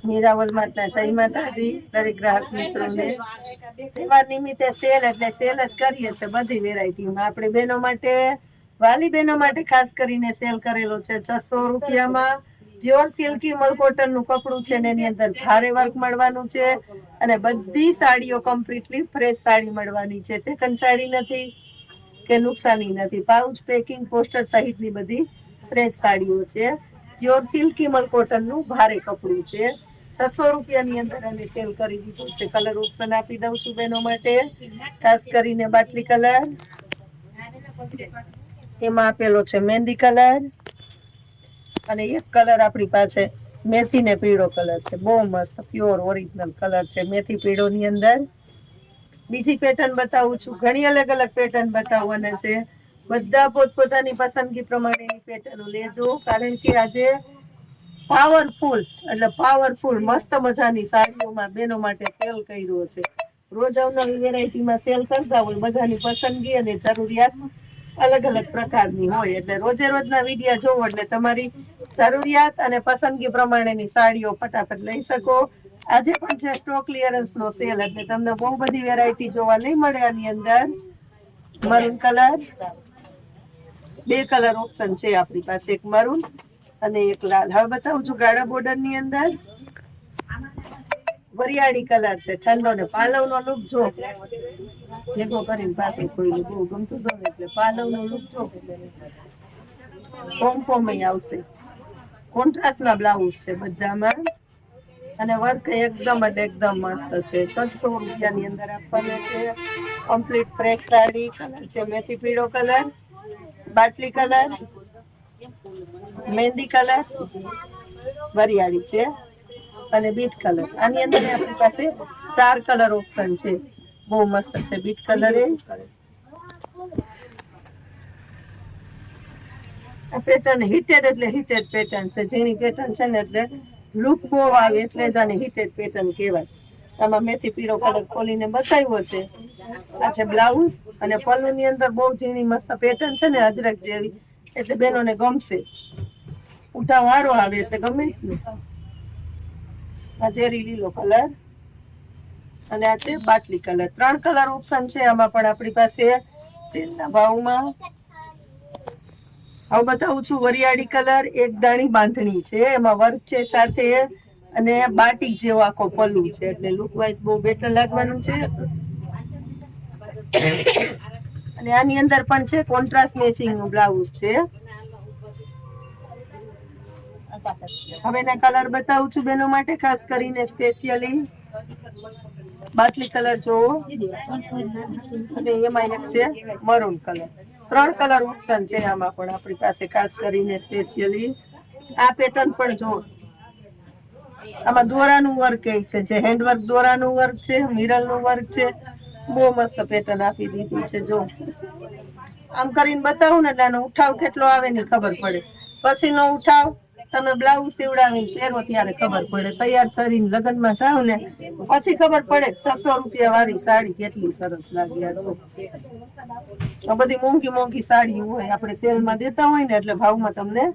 મીરાવલ માતા જય માતાજી દરેક ગ્રાહક મિત્રોને તહેવાર નિમિત્તે સેલ એટલે સેલ જ કરીએ છીએ બધી વેરાયટીમાં. આપણે બહેનો માટે વાલી બહેનો માટે ખાસ કરીને સેલ કરેલો છે 600 રૂપિયામાં પ્યોર સિલ્કી મલકોટન નું કપડું છે ને એની અંદર ભારે વર્ક મળવાનું છે અને બધી સાડીઓ કમ્પ્લીટલી ફ્રેશ સાડી મળવાની છે. સેકન્ડ સાડી નથી કે નુકસાની નથી. પાઉચ પેકિંગ પોસ્ટર સહિતની બધી ફ્રેશ સાડીઓ છે. પ્યોર સિલ્કી મલકોટન નું ભારે કપડું છે. 600 રૂપિયાની અંદર અમે સેલ કરી દીધું છે. કલર ઓપ્શન આપી દઉં છું બહેનો માટે. ખાસ કરીને બાટલી કલર, એમાં આપેલો છે મહેંદી કલર અને એક કલર આપણી પાસે મેથી ને પીળો કલર છે. બહુ મસ્ત પ્યોર ઓરિજિનલ કલર છે મેથી પીળો ની અંદર. બીજી પેટર્ન બતાવું છું. ઘણી અલગ અલગ પેટર્ન બતાવવાના છે. બધા પોતપોતાની પસંદગી પ્રમાણેની પેટર્નો લેજો, કારણ કે આજે પાવરફુલ મસ્ત મજાની સાડીઓમાં બેનો માટે સેલ કર્યો છે. રોજ અવનવી વેરાયટીમાં સેલ કરતા હોય, બધાની પસંદગી અને જરૂરિયાત અલગ અલગ પ્રકારની હોય, એટલે રોજે રોજના વિડીયો જોવો એટલે તમારી જરૂરિયાત અને પસંદગી પ્રમાણેની સાડીઓ ફટાફટ લઈ શકો. આજે પણ છે સ્ટોક ક્લિયરન્સ નો સેલ, એટલે તમને બહુ બધી વેરાયટી જોવા નહીં મળે. આની અંદર મરૂન કલર, બે કલર ઓપ્શન છે આપણી પાસે, એક મરૂન અને એક લાલ. હવે બતાવું છું ગાળા બોર્ડર ની અંદર વરિયાળી કલર છે. ઠંડો ને પાલવ નો લુક જો ભેગો કરીને પાસે કોઈ બહુ ગમતું ગમે એટલે પાલવ નો લુક જો પોમ આવશે. કોન્ટ્રાસ્ટ ના બ્લાઉઝ છે બધામાં અને વર્ક એકદમ મસ્ત છે. 600 રૂપિયાની અંદર આપવાનું છે. Complete fresh sari. કલર છે મેથી પીળો કલર, બાટલી કલર, મહેંદી કલર, વરિયાળી છે અને બીટ કલર. આની અંદર આપણી પાસે 4 કલર ઓપ્શન છે. બહુ મસ્ત છે બીટ કલર. આ પેટર્ન હિટેડ એટલે હિટેડ પેટર્ન છે. જેની પેટર્ન છે ને એટલે લુક બહુ આવે એટલે જ આને હિટેડ પેટર્ન કહેવાય. આમાં મેથી પીળો કલર ખોલીને બતાવ્યો છે. આ છે બ્લાઉઝ અને પલ્લુ ની અંદર બહુ ઝીણી મસ્ત પેટર્ન છે ને અજરક જેવી, એટલે બેનોને ગમશે. ઉઠાવ વારો આવે એટલે ગમે ને. આ ઝેરી લીલો કલર અને આ છે બાટલી કલર. 3 કલર ઓપ્શન છે આમાં પણ આપણી પાસે સેલના ભાવમાં. હવે બતાવું છું વરિયાળી કલર. એક દાણી બાંધણી છે, એમાં વર્ક છે સાથે અને બાટિક જેવો આખો પલ્લુ છે, એટલે લુક વાઇઝ બહુ બેટર લાગવાનું છે. અને આની અંદર પણ છે કોન્ટ્રાસ્ટ મેચિંગ નું બ્લાઉઝ છે. હવે એના કલર બતાવું છું બેનો માટે, ખાસ કરીને સ્પેશિયલી બાટલી કલર જોવો અને એમાં એક છે મરૂન કલર. 3 કલર ઓપ્શન છે આમાં પણ આપણી પાસે, ખાસ કરીને સ્પેશિયલી. આ પેટર્ન પણ જો, આમાં દોરાનું વર્ક એ છે, જે હેન્ડવર્ક દોરાનું વર્ક છે, મિરર નું વર્ક છે. બહુ મસ્ત પેટર્ન આપી દીધી છે. જો આમ કરીને બતાવું ને એટલે આનો ઉઠાવ કેટલો આવે ને ખબર પડે. પછી નો ઉઠાવ તમે બ્લાઉઝ સીવડાવીને પહેરો ત્યારે ખબર પડે. તૈયાર કરીને લગ્નમાં જાવ ને પછી ખબર પડે 600 રૂપિયા વાળી સાડી કેટલી સરસ લાગ્યા. જો આ બધી મોંઘી સાડી હોય, આપણે સેલમાં દેતા હોય ને એટલે ભાવમાં તમને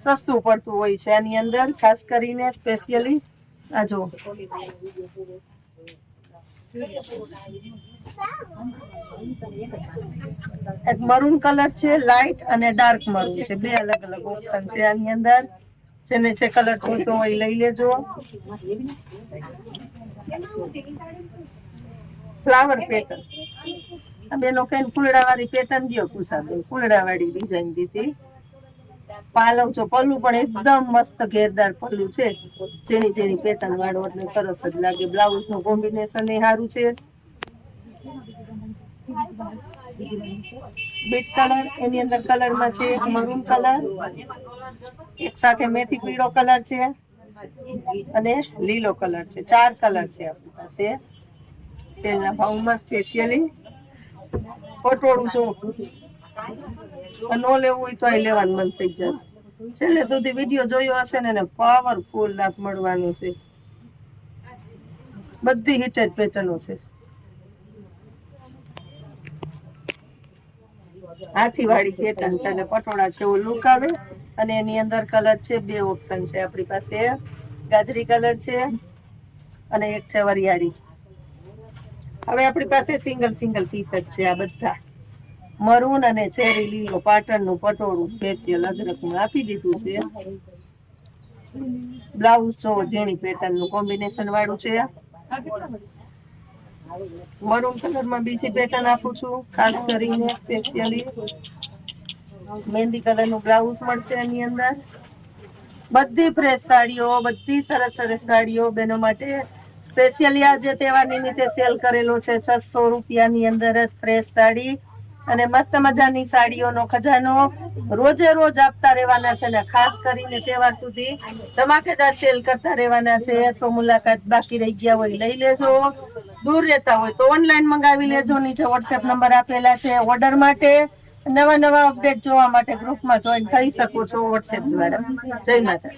સસ્તું પડતું હોય છે. આની અંદર ખાસ કરીને સ્પેશિયલી આ જો એક મરૂન કલર છે, લાઈટ અને ડાર્ક મરૂન છે. બે અલગ અલગ ઓપ્શન છે આની અંદર. જેને જે કલર જોઈતો હોય લઈ લેજો. ફ્લાવર પેટર્ન બેનો કઈ ફૂલડા વાળી પેટર્ન દો. કુસાબેન ફૂલડા વાળી ડિઝાઇન દીધી. પાલવ છો પલ્લુ પણ એકદમ મસ્ત ઘેરદાર પલ્લુ છે. ઝીણી પેટર્ન વાળો એટલે સરસ જ લાગે. બ્લાઉઝ નું કોમ્બિનેશન એ સારું છે. બીટ કલર, એની અંદર કલરમાં છે એક મરૂન કલર, એક સાથે મેથી પીળો કલર છે અને લીલો કલર છે. 4 કલર છે આપણી પાસે. સેલના ભાવમાં સ્પેશિયલી પટોળું જો ન લેવું હોય તો અહીં લેવાનું મન થઈ જશે. છેલ્લે સુધી વિડીયો જોયો હશે ને પાવરફુલ લાભ મળવાનો છે. બધી હિટેડ પેટર્નો છે. હાથી વાળી પેટર્ન છે, પટોળા છે એવું લુક આવે. અને એની અંદર કલર છે, 2 ઓપ્શન છે આપણી પાસે. ગાજરી કલર છે અને એક છે વરિયાળી. હવે આપણી પાસે સિંગલ પીસ જ છે આ બધા. મરૂન અને ચેરી લીલો પાટણનું પટોળું સ્પેશિયલ અજરકનું આપી દીધું છે. બ્લાઉઝ જો ઝીણી પેટર્નનું કોમ્બિનેશન વાળું છે. મરૂન કલરમાં બીજી પેટર્ન આપું છું ખાસ કરીને સ્પેશિયલી. મહેંદી કલરનું બ્લાઉઝ મળશે એની અંદર. બધી ફ્રેશ સાડીઓ, બધી સરસ સરસ સાડીઓ બહેનો માટે સ્પેશિયલી આજે તહેવાર નિમિત્તે સેલ કરેલો છે. 600 રૂપિયાની અંદર જ ફ્રેશ સાડી અને મસ્ત મજાની સાડીઓનો ખજાનો રોજે રોજ આપતા રહેવાના છે ને ખાસ કરીને તહેવાર સુધી ધમાકેદાર સેલ કરતા રહેવાના છે. તો મુલાકાત બાકી રહી ગયા હોય લઈ લેજો. દૂર રહેતા હોય તો ઓનલાઈન મંગાવી લેજો. નીચે વોટ્સએપ નંબર આપેલા છે. ઓર્ડર માટે નવા અપડેટ જોવા માટે ગ્રુપમાં જોઈન થઈ શકો છો વોટ્સએપ દ્વારા. જય માતા.